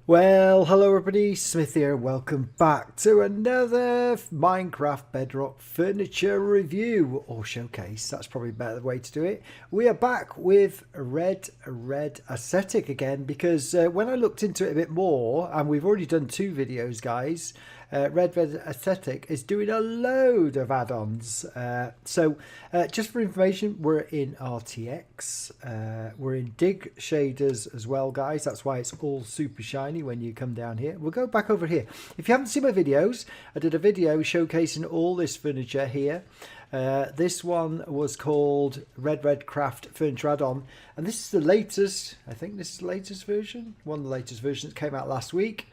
Well, hello everybody, Smith here. Welcome back to another Minecraft Bedrock furniture review or showcase. That's probably a better way to do it. We are back with RedRed Aesthetic again because when I looked into it a bit more, and we've already done two videos, guys. RedRed Aesthetic is doing a load of add-ons. Just for information, we're in RTX. We're in Dig shaders as well, guys. That's why it's all super shiny when you come down here. We'll go back over here. If you haven't seen my videos, I did a video showcasing all this furniture here. This one was called RedRed Craft Furniture Addon, and this is the latest. I think this is the latest version. One of the latest versions that came out last week.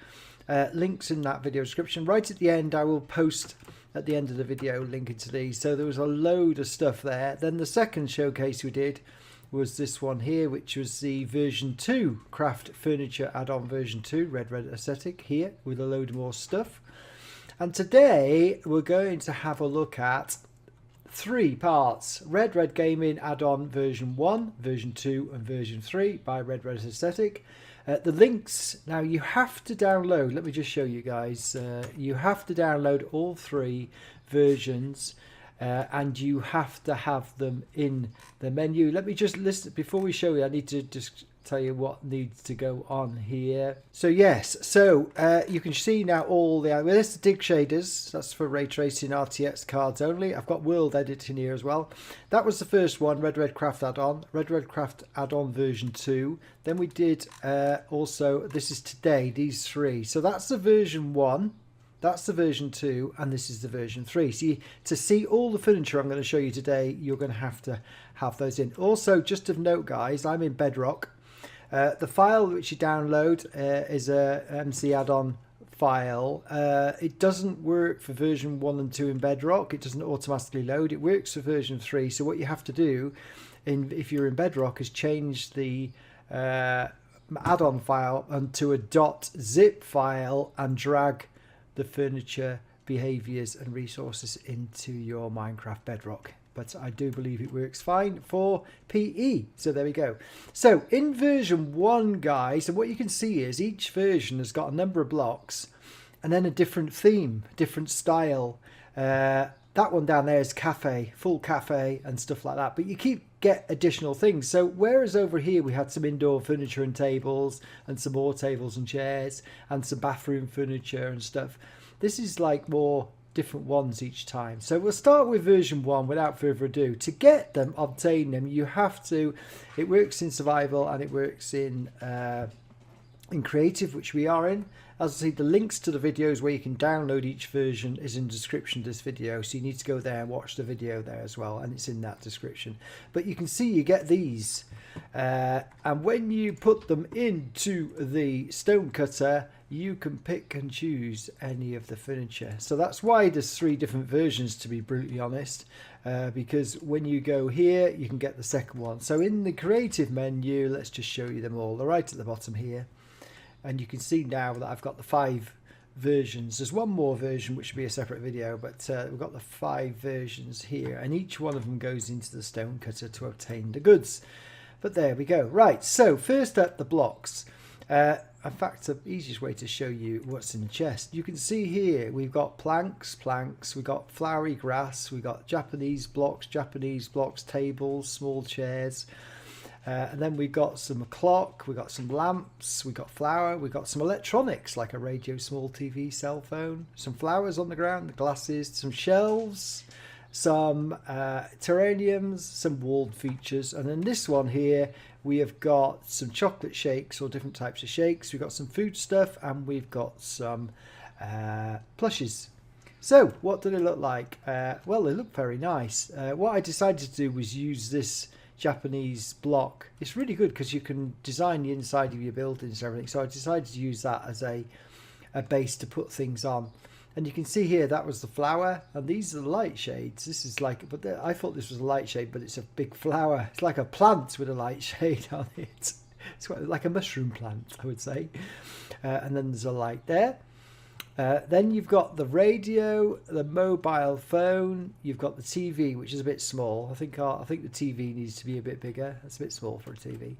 Links in that video description. Right at the end, I will post at the end of the video linking to these. So there was a load of stuff there. Then the second showcase we did was this one here, which was the version 2 Craft Furniture Add-on version 2 RedRed Aesthetic here with a load more stuff. And today we're going to have a look at three parts: RedRed Gaming Addon version 1, version 2 and version 3 by RedRed Aesthetic. The links, now you have to download, let me just show you guys, you have to download all three versions and you have to have them in the menu. Let me just list, before we show you, I need to just tell you what needs to go on here. So yes, so you can see now all the, well, there's the Dig shaders, that's for ray tracing RTX cards only. I've got world editing here as well. That was the first one, RedRed Craft Addon, RedRed Craft Addon version 2. Then we did also, this is today, these three. So that's the version 1, that's the version 2, and this is the version 3. So to see all the furniture I'm going to show you today, you're going to have those in. Also, just of note, guys, I'm in Bedrock. The file which you download is a MC add-on file. It doesn't work for version 1 and 2 in Bedrock. It doesn't automatically load. It works for version 3. So what you have to do, if you're in Bedrock, is change the add-on file onto a .zip file and drag the furniture, behaviors and resources into your Minecraft Bedrock. But I do believe it works fine for PE. So there we go. So in version 1, guys, and what you can see is each version has got a number of blocks and then a different theme, different style. That one down there is cafe, full cafe and stuff like that. But you get additional things. So whereas over here we had some indoor furniture and tables and some more tables and chairs and some bathroom furniture and stuff, this is like more different ones each time. So we'll start with version 1 without further ado. To get them, obtain them, you have to, it works in survival and it works in creative, which we are in. As I say, the links to the videos where you can download each version is in the description of this video, so you need to go there and watch the video there as well, and it's in that description. But you can see you get these and when you put them into the stone cutter, you can pick and choose any of the furniture. So that's why there's three different versions, to be brutally honest, because when you go here you can get the second one. So in the creative menu, let's just show you them all. They're right at the bottom here, and you can see now that I've got the 5 versions. There's one more version which will be a separate video, but we've got the 5 versions here, and each one of them goes into the stone cutter to obtain the goods. But there we go. Right, so first up, the blocks. In fact, the easiest way to show you what's in the chest, you can see here we've got planks, we've got flowery grass, we've got Japanese blocks, tables, small chairs, and then we've got some clock, we've got some lamps, we've got flour, we've got some electronics like a radio, small TV, cell phone, some flowers on the ground, the glasses, some shelves, some terrariums, some walled features, and then this one here we have got some chocolate shakes or different types of shakes, we've got some food stuff, and we've got some plushes. So what do they look like? Well, they look very nice. What I decided to do was use this Japanese block. It's really good because you can design the inside of your buildings and everything, so I decided to use that as a base to put things on. And you can see here that was the flower, and these are the light shades. This is like, but I thought this was a light shade, but it's a big flower. It's like a plant with a light shade on it. It's like a mushroom plant, I would say. And then there's a light there. Then you've got the radio, the mobile phone. You've got the TV, which is a bit small. I think the TV needs to be a bit bigger. It's a bit small for a TV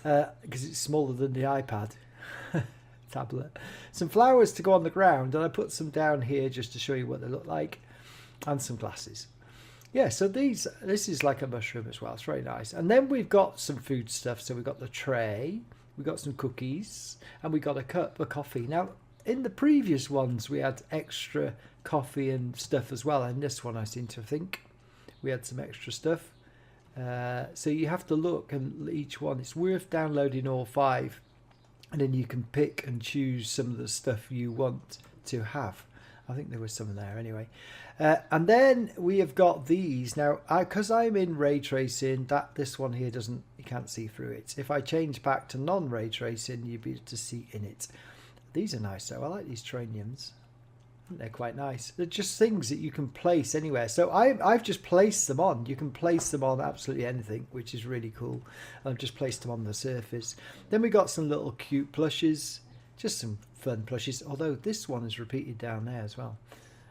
because it's smaller than the iPad. tablet. Some flowers to go on the ground, and I put some down here just to show you what they look like, and some glasses. Yeah, so this is like a mushroom as well. It's very nice. And then we've got some food stuff. So we've got the tray, we've got some cookies, and we got a cup of coffee. Now, in the previous ones, we had extra coffee and stuff as well. And this one, I seem to think we had some extra stuff. So you have to look, and each one, it's worth downloading all 5. And then you can pick and choose some of the stuff you want to have. I think there was some in there anyway. And then we have got these. Now, because I'm in ray tracing, this one here you can't see through it. If I change back to non-ray tracing, you'll be able to see in it. These are nice though. I like these traniums. They're quite nice. They're just things that you can place anywhere. So I've just placed them on. You can place them on absolutely anything, which is really cool. I've just placed them on the surface. Then we got some little cute plushes. Just some fun plushes, although this one is repeated down there as well.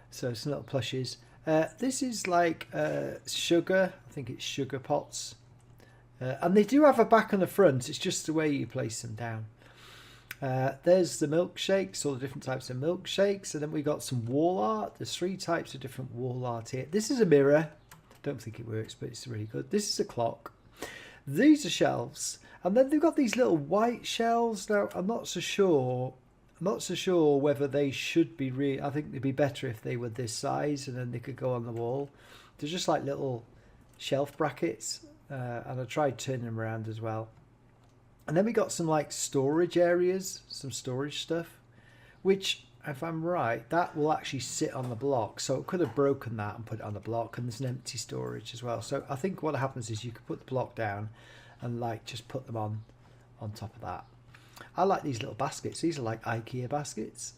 So some little plushes. This is like sugar. I think it's sugar pots. And they do have a back and a front. It's just the way you place them down. There's the milkshakes, all the different types of milkshakes. And then we got some wall art. There's 3 types of different wall art here. This is a mirror. Don't think it works, but it's really good. This is a clock. These are shelves. And then they've got these little white shelves. Now, I'm not so sure whether they should be I think they'd be better if they were this size, and then they could go on the wall. They're just like little shelf brackets. And I tried turning them around as well. And then we got some like storage areas, some storage stuff, which, if I'm right, that will actually sit on the block. So it could have broken that and put it on the block, and there's an empty storage as well. So I think what happens is you could put the block down and like just put them on top of that. I like these little baskets. These are like Ikea baskets.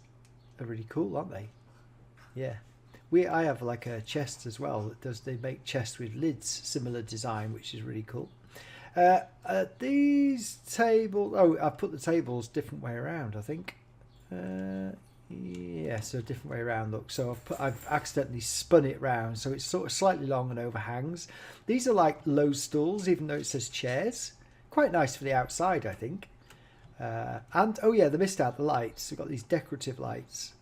They're really cool, aren't they? Yeah. I have like a chest as well. They make chests with lids, similar design, which is really cool. These tables, I put the tables different way around, I think. Yeah, so different way around, look. So I've accidentally spun it round, so it's sort of slightly long and overhangs. These are like low stools, even though it says chairs. Quite nice for the outside, I think. And oh yeah, they missed out the lights. We've got these decorative lights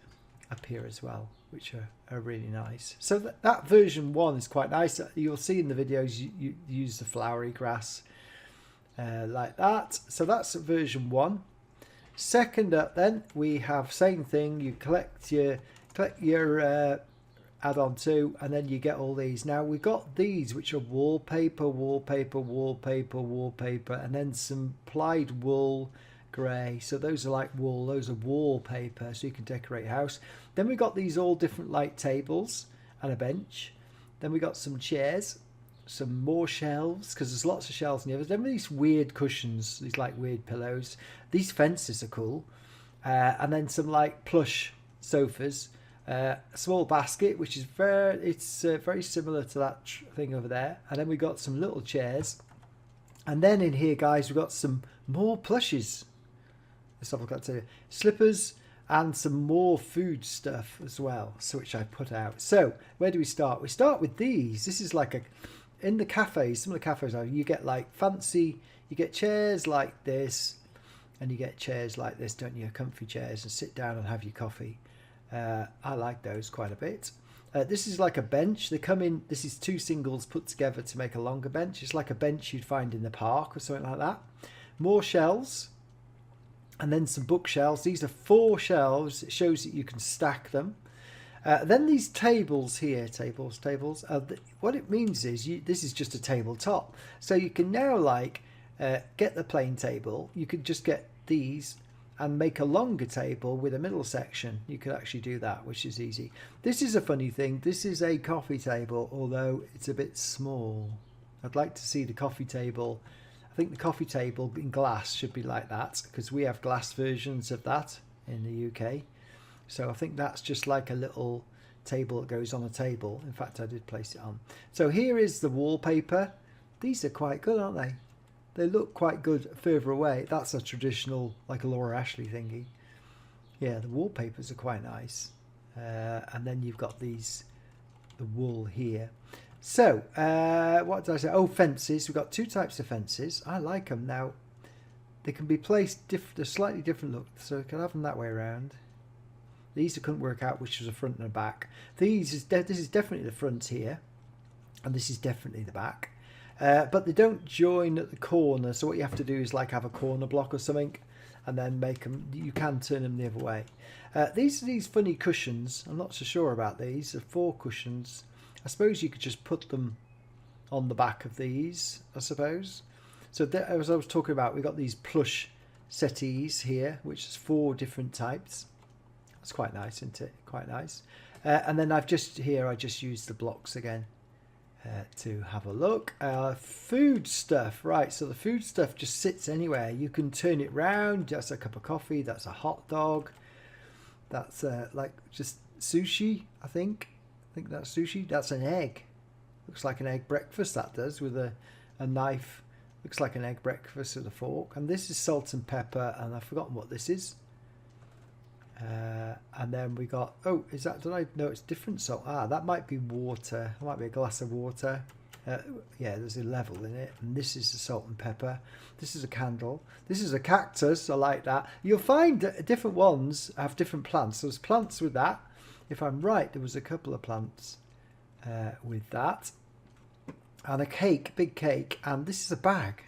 up here as well, which are really nice. So that version 1 is quite nice. You'll see in the videos you use the flowery grass like that. So that's version 1. Second up, then we have same thing. You collect your add-on 2, and then you get all these. Now we've got these, which are wallpaper, and then some plied wool grey. So those are like wool. Those are wallpaper, so you can decorate your house. Then we got these all different light tables and a bench. Then we got some chairs, some more shelves, because there's lots of shelves in here. Then these weird cushions, these like weird pillows. These fences are cool. And then some like plush sofas. A small basket, which is very similar to that thing over there. And then we got some little chairs. And then in here, guys, we've got some more plushes. Let's have a look at it. Slippers and some more food stuff as well, so which I put out. So where do we start? We start with these. This is like in the cafes, some of the cafes you get like fancy, you get chairs like this, and you get chairs like this, don't you? Comfy chairs, and sit down and have your coffee. I like those quite a bit. This is like a bench. They come in, this is 2 singles put together to make a longer bench. It's like a bench you'd find in the park or something like that. More shelves, and then some bookshelves. These are 4 shelves. It shows that you can stack them. Then these tables here, tables. What it means is this is just a tabletop. So you can now like get the plain table. You could just get these and make a longer table with a middle section. You could actually do that, which is easy. This is a funny thing. This is a coffee table, although it's a bit small. I'd like to see the coffee table. I think the coffee table in glass should be like that, because we have glass versions of that in the UK. So I think that's just like a little table that goes on a table. In fact, I did place it on. So here is the wallpaper. These are quite good, aren't they? They look quite good further away. That's a traditional, like a Laura Ashley thingy. Yeah, the wallpapers are quite nice. And then you've got the wool here. So, what did I say? Oh, fences. We've got 2 types of fences. I like them. Now, they can be placed a slightly different look. So I can have them that way around. These I couldn't work out which was the front and the back. This is definitely the front here, and this is definitely the back. But they don't join at the corner, so what you have to do is like have a corner block or something, and then make them. You can turn them the other way. These are these funny cushions. I'm not so sure about these. They're 4 cushions. I suppose you could just put them on the back of these, I suppose. So as I was talking about, we've got these plush settees here, which is 4 different types. That's quite nice, isn't it? Quite nice. And then I just used the blocks again to have a look. Food stuff, right? So the food stuff just sits anywhere. You can turn it round. That's a cup of coffee. That's a hot dog. That's like just sushi, I think. I think that's sushi. That's an egg. Looks like an egg breakfast, that does, with a knife. Looks like an egg breakfast with a fork. And this is salt and pepper, and I've forgotten what this is. And then we got, oh, is that, did I, no, it's different salt. Ah, that might be water. It might be a glass of water. Yeah, there's a level in it. And this is the salt and pepper. This is a candle. This is a cactus. I like that. You'll find different ones have different plants. There's plants with that. If I'm right, there was a couple of plants with that. And a cake, big cake. And this is a bag.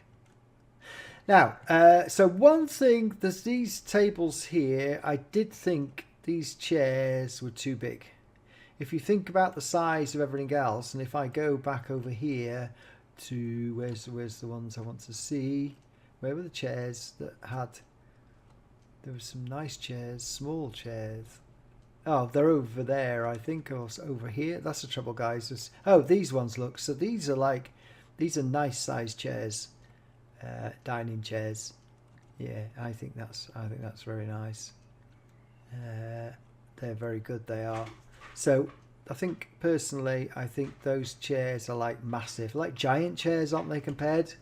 Now, so one thing, there's these tables here. I did think these chairs were too big. If you think about the size of everything else, and if I go back over here to, where's the ones I want to see? Where were the chairs that had, there were some nice chairs, small chairs. Oh, they're over there, I think, or over here. That's the trouble, guys. Oh, these ones, look. So these are like, these are nice sized chairs. Dining chairs, yeah, I think that's very nice. They're very good, they are. So I think personally, I think those chairs are like massive, like giant chairs, aren't they? Compared,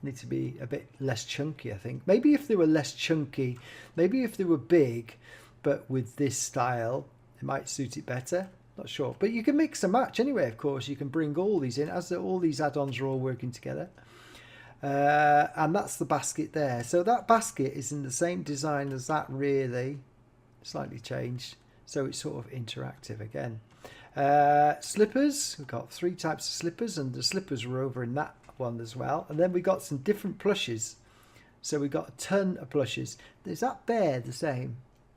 need to be a bit less chunky. I think maybe if they were less chunky, maybe if they were big, but with this style, it might suit it better. Not sure, but you can mix and match anyway. Of course, you can bring all these in as all these add-ons are all working together. And that's the basket there. So that basket is in the same design as that, really, slightly changed. So it's sort of interactive again. Slippers, we've got 3 types of slippers, and the slippers were over in that one as well. And then we got some different plushes. So we got a ton of plushes. Is that bear the same?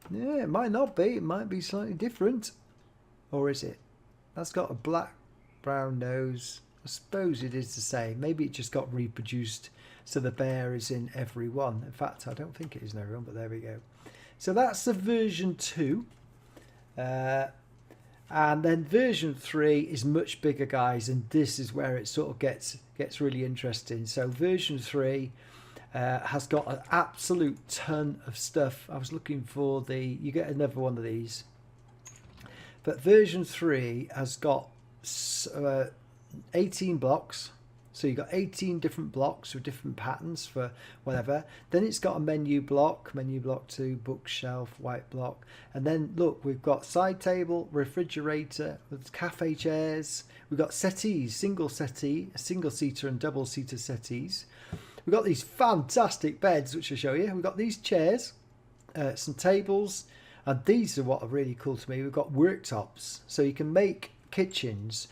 Yeah, it might not be. It might be slightly different. Or is it? That's got a black, brown nose. I suppose it is the same. Maybe it just got reproduced, so the bear is in every one. In fact, I don't think it is in every one, but there we go. So that's the version 2. And then version 3 is much bigger, guys, and this is where it sort of gets really interesting. So version 3 has got an absolute ton of stuff. I was looking for you get another one of these. But version 3 has got 18 blocks, so you've got 18 different blocks with different patterns for whatever. Then it's got a menu block 2, bookshelf, white block, and then look, we've got side table, refrigerator, with cafe chairs, we've got settees, single seater and double seater settees. We've got these fantastic beds which I'll show you. We've got these chairs, some tables, and these are what are really cool to me. We've got worktops, so you can make kitchens.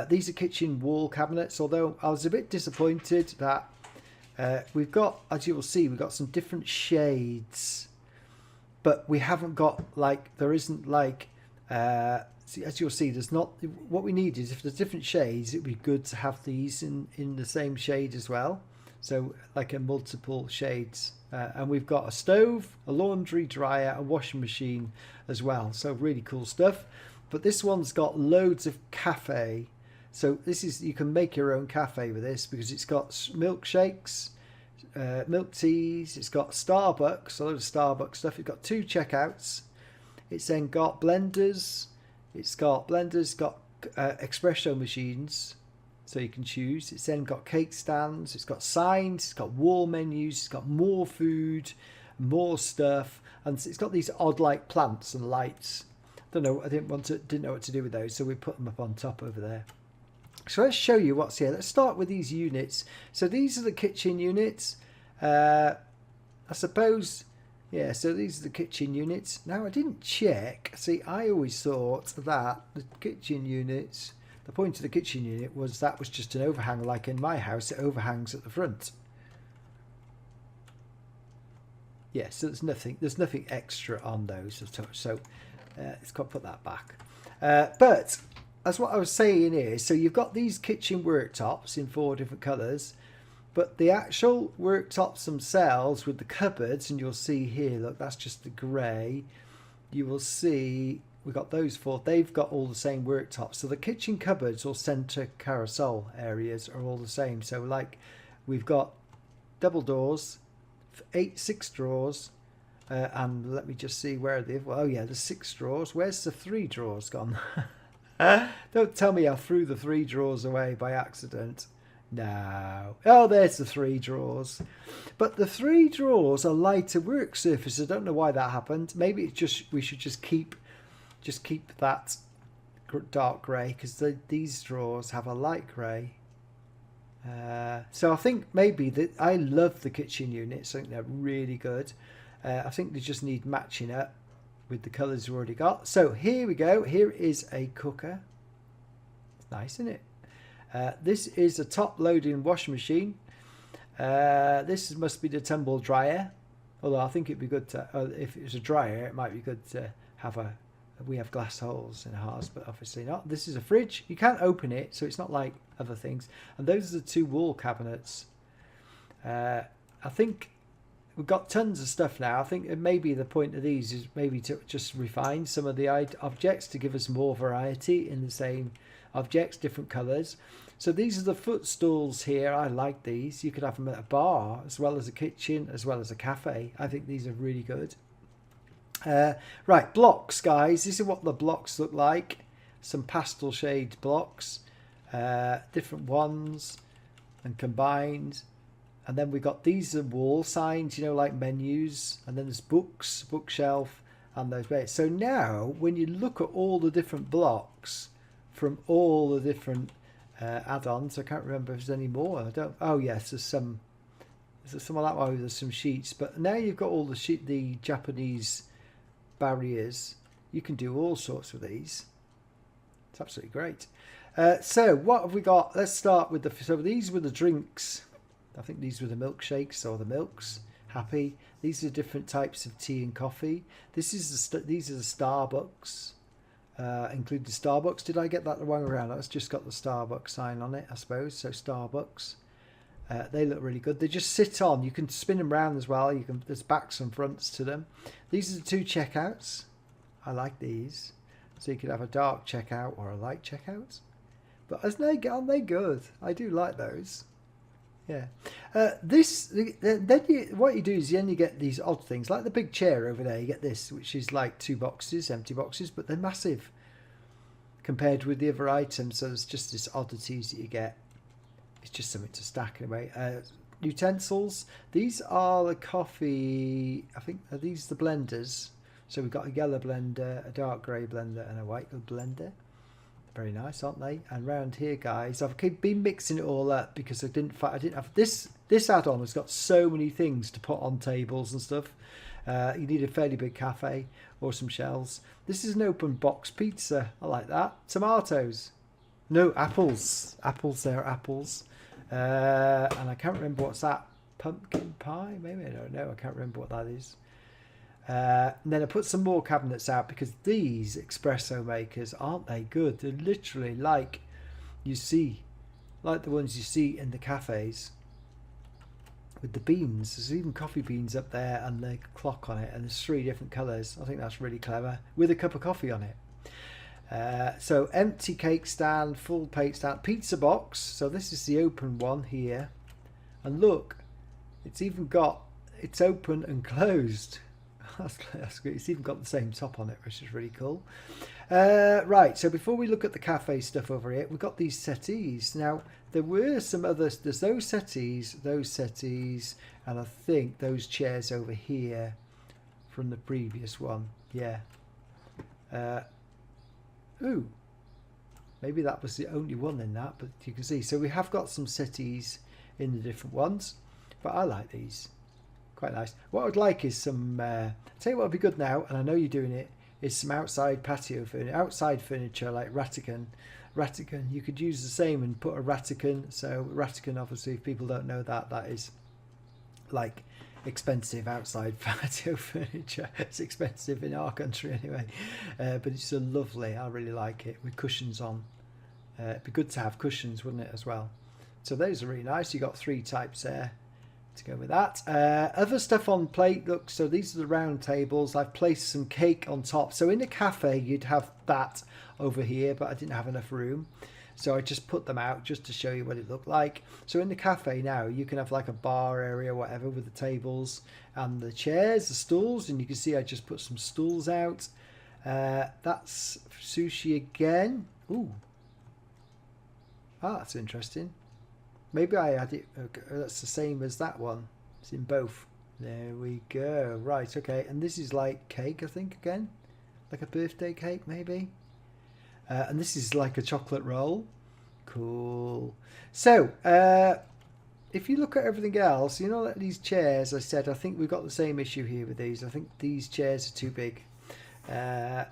These are kitchen wall cabinets, although I was a bit disappointed that we've got, as you will see, we've got some different shades, but we haven't got, like, there isn't like as you'll see, there's not, what we need is, if there's different shades, it'd be good to have these in the same shade as well, so like a multiple shades. And we've got a stove, a laundry dryer, a washing machine as well, so really cool stuff. But this one's got loads of cafe. So this is, you can make your own cafe with this, because it's got milkshakes, milk teas, it's got Starbucks, a load of Starbucks stuff. It's got 2 checkouts. It's then got blenders. It's got espresso machines, so you can choose. It's then got cake stands. It's got signs. It's got wall menus. It's got more food, more stuff, and it's got these odd like plants and lights. Don't know. I didn't know what to do with those, so we put them up on top over there. So let's show you what's here. Let's start with these units. So these are the kitchen units. I I suppose, yeah, so these are the kitchen units. Now, I didn't check. See, I always thought that the kitchen units, the point of the kitchen unit was that was just an overhang, like in my house, it overhangs at the front. Yeah, so there's nothing extra on those at all. So it's got to put that back. But as what I was saying is, so you've got these kitchen worktops in 4 different colours, but the actual worktops themselves with the cupboards, and you'll see here, look, that's just the grey. You will see we've got those 4. They've got all the same worktops. So the kitchen cupboards or centre carousel areas are all the same. So like we've got double doors, 6 drawers, and let me just see where they. Oh yeah, there's 6 drawers. Where's the 3 drawers gone? Don't tell me I threw the 3 drawers away by accident. No. Oh, there's the 3 drawers. But the 3 drawers are lighter work surface. I don't know why that happened. Maybe it's just we should just keep that dark grey, because these drawers have a light grey. So I think maybe that I love the kitchen units. I think they're really good. I think they just need matching up with the colours we've already got. So here we go. Here is a cooker. It's nice, isn't it? This is a top-loading washing machine. This must be the tumble dryer. Although I think it'd be good to, if it was a dryer, it might be good to have a. We have glass holes in ours, but obviously not. This is a fridge. You can't open it, so it's not like other things. And those are the 2 wall cabinets. I think we've got tons of stuff now. I think maybe the point of these is maybe to just refine some of the objects to give us more variety in the same objects, different colours. So these are the footstools here. I like these. You could have them at a bar as well as a kitchen as well as a cafe. I think these are really good. Right, blocks, guys. This is what the blocks look like. Some pastel shade blocks, different ones and combined. And then we got these are wall signs, you know, like menus. And then there's books, bookshelf, and those bits. So now, when you look at all the different blocks from all the different add-ons, I can't remember if there's any more. I don't. Oh yes, there's some. There's some of that one. There's some sheets, but now you've got all the Japanese barriers. You can do all sorts with these. It's absolutely great. So what have we got? Let's start with the. So these were the drinks. I think these were the milkshakes or the milks. Happy. These are different types of tea and coffee. These are the Starbucks. Include the Starbucks. Did I get that the wrong around? That's just got the Starbucks sign on it, I suppose. So Starbucks. They look really good. They just sit on. You can spin them around as well. You can. There's backs and fronts to them. These are the 2 checkouts. I like these. So you could have a dark checkout or a light checkout. But aren't they good? I do like those. Yeah. What you do is you get these odd things like the big chair over there. You get this, which is like 2 boxes, empty boxes, but they're massive compared with the other items. So there's just this oddities that you get. It's just something to stack anyway. Utensils. These are the coffee. I think are these the blenders. So we've got a yellow blender, a dark grey blender, and a white blender. Very nice, aren't they? And round here, guys, I've been mixing it all up because I didn't have this. This add-on has got so many things to put on tables and stuff. You need a fairly big cafe or some shelves. This is an open box pizza. I like that. Tomatoes. No, apples. Apples, they're apples. And I can't remember what's that. Pumpkin pie? Maybe, I don't know. I can't remember what that is. And then I put some more cabinets out because these espresso makers, aren't they good? They're literally like the ones you see in the cafes with the beans. There's even coffee beans up there and the clock on it, and there's 3 different colours. I think that's really clever with a cup of coffee on it. So empty cake stand, full plate stand, pizza box. So this is the open one here, and look, it's open and closed. That's good. It's even got the same top on it, which is really cool. Right, so before we look at the cafe stuff over here, we've got these settees. Now, there were some others. There's those settees, and I think those chairs over here from the previous one. Yeah. Ooh. Maybe that was the only one in that, but you can see. So we have got some settees in the different ones, but I like these. quite nice. What I would like is some, tell you what would be good now, and I know you're doing it, is some outside patio furniture, outside furniture like Rattican. You could use the same and put a Rattican. So Rattican, obviously, if people don't know that, that is like expensive outside patio furniture. It's expensive in our country anyway, but it's so lovely. I really like it with cushions on. It'd be good to have cushions, wouldn't it, as well? So those are really nice. You got 3 types there to go with that. Other stuff on plate, look, so these are the round tables. I've placed some cake on top. So in a cafe you'd have that over here, but I didn't have enough room, so I just put them out just to show you what it looked like. So in the cafe now you can have like a bar area, whatever, with the tables and the chairs, the stools, and you can see I just put some stools out. That's sushi again. Ooh, that's interesting. Maybe I add it, okay, that's the same as that one. It's in both. There we go. Right, okay. And this is like cake, I think, again. Like a birthday cake, maybe. And this is like a chocolate roll. Cool. So, if you look at everything else, you know, like these chairs, I said, I think we've got the same issue here with these. I think these chairs are too big. I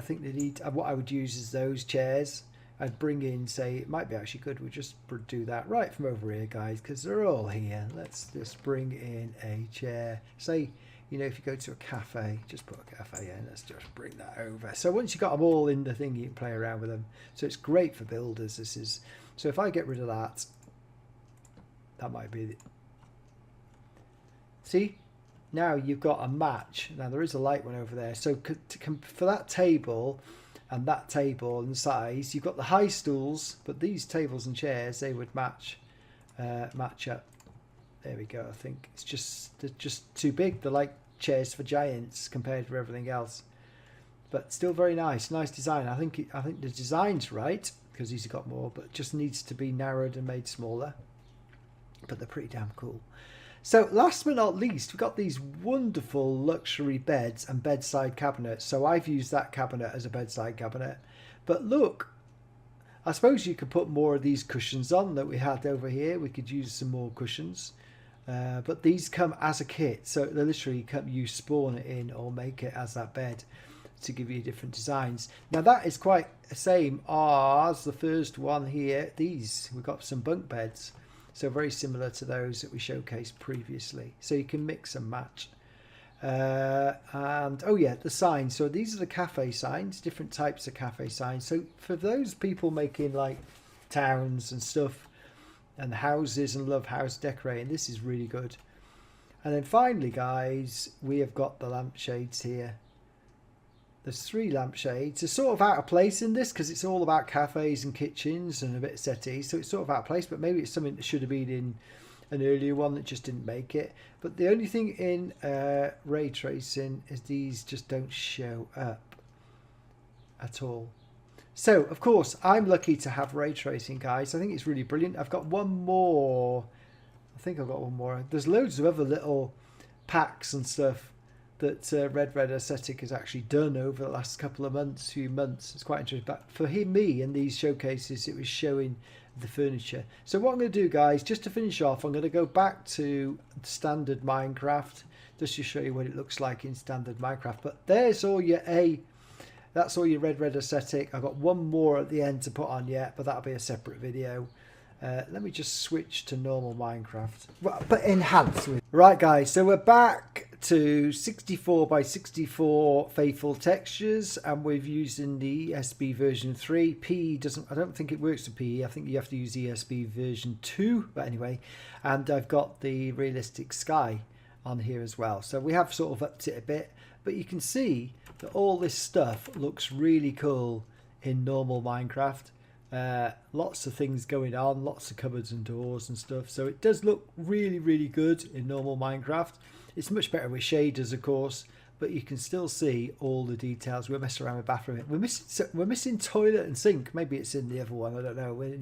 think they need, what I would use is those chairs. I'd bring in, say, it might be actually good, we'll just do that right from over here, guys, because they're all here. Let's just bring in a chair. Say, you know, if you go to a cafe, just put a cafe in, let's just bring that over. So once you've got them all in the thing, you can play around with them. So it's great for builders, this is. So if I get rid of that, that might be the, see? Now you've got a match. Now there is a light one over there. So for that table, and that table and size, you've got the high stools, but these tables and chairs, they would match up. There we go. I think it's they're just too big. They're like chairs for giants compared to everything else, but still very nice design. I think the design's right, because these have got more, but just needs to be narrowed and made smaller, but they're pretty damn cool. So last but not least, we've got these wonderful luxury beds and bedside cabinets. So I've used that cabinet as a bedside cabinet. But look, I suppose you could put more of these cushions on that we had over here. We could use some more cushions. But these come as a kit. So they literally come, you spawn it in or make it as that bed to give you different designs. Now that is quite the same as the first one here. These, we've got some bunk beds. So very similar to those that we showcased previously. So you can mix and match. And oh yeah, the signs. So these are the cafe signs, different types of cafe signs. So for those people making like towns and stuff and houses and love house decorating, this is really good. And then finally, guys, we have got the lampshades here. There's 3 lampshades. They're sort of out of place in this because it's all about cafes and kitchens and a bit of settees. So it's sort of out of place, but maybe it's something that should have been in an earlier one that just didn't make it. But the only thing in ray tracing is these just don't show up at all. So, of course, I'm lucky to have ray tracing, guys. I think it's really brilliant. I've got one more. I think I've got one more. There's loads of other little packs and stuff that RedRed Aesthetic has actually done over the last couple of few months. It's quite interesting. But for me and these showcases, it was showing the furniture. So what I'm going to do, guys, just to finish off, I'm going to go back to standard Minecraft just to show you what it looks like in standard Minecraft. But there's all your that's all your RedRed Aesthetic. I've got one more at the end to put on yet, but that'll be a separate video. Let me just switch to normal Minecraft, but enhanced with. Right, guys, so we're back to 64 by 64 faithful textures, and we've used in the ESBE version 3. PE doesn't, I don't think it works for PE. I think you have to use ESBE version 2, but anyway. And I've got the realistic sky on here as well. So we have sort of upped it a bit, but you can see that all this stuff looks really cool in normal Minecraft. Lots of things going on, lots of cupboards and doors and stuff, so it does look really good in normal Minecraft. It's much better with shaders, of course, but you can still see all the details. We're messing around with bathroom. We're missing toilet and sink. Maybe it's in the other one, I don't know. We're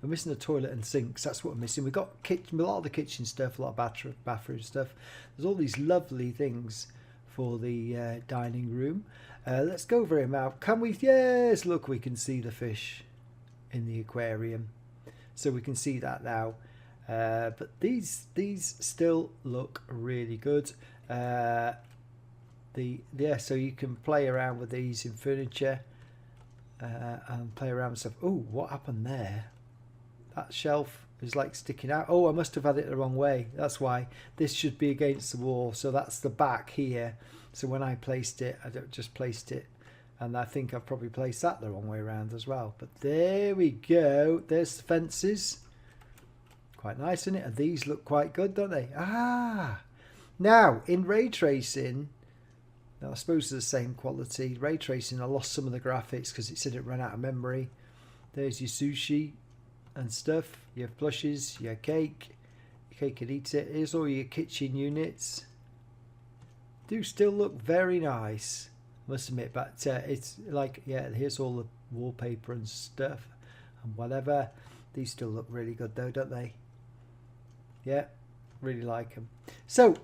missing a toilet and sinks. That's what we're missing. We've got a lot of the kitchen stuff, a lot of bathroom stuff. There's all these lovely things for the dining room. Let's go over here now. Can we? Yes, look, we can see the fish in the aquarium, so we can see that now. But these still look really good. So you can play around with these in furniture and play around with stuff. Oh, what happened there? That shelf is like sticking out. Oh, I must have had it the wrong way. That's why this should be against the wall. So that's the back here. So when I placed it, I just placed it, and I think I've probably placed that the wrong way around as well. But there we go. There's the fences. Quite nice, isn't it? And these look quite good, don't they? Now in ray tracing, now I suppose they're the same quality. Ray tracing, I lost some of the graphics because it said it ran out of memory. There's your sushi and stuff, your plushes, your cake and eat it. Here's all your kitchen units. Do still look very nice, must admit, but it's like, yeah, here's all the wallpaper and stuff and whatever. These still look really good though, don't they? Yeah, really like them. So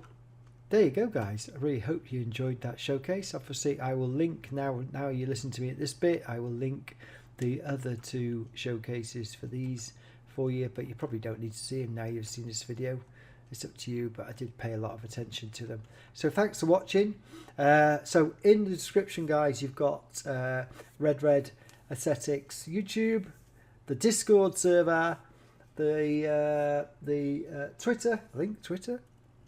there you go, guys. I really hope you enjoyed that showcase. Obviously I will link, now you listen to me at this bit, I will link the other two showcases for these for you, but you probably don't need to see them now you've seen this video. It's up to you, but I did pay a lot of attention to them. So thanks for watching. So in the description, guys, you've got RedRed Aesthetics YouTube, the Discord server, the Twitter, I think Twitter,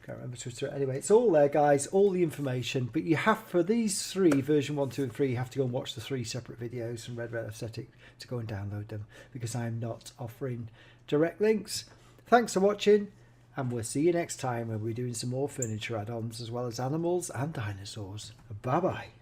can't remember Twitter. Anyway, it's all there, guys, all the information. But you have, for these three, version 1, 2 and 3, you have to go and watch the 3 separate videos from RedRed Aesthetic to go and download them, because I'm not offering direct links. Thanks for watching, and we'll see you next time when we're doing some more furniture add-ons as well as animals and dinosaurs. Bye bye.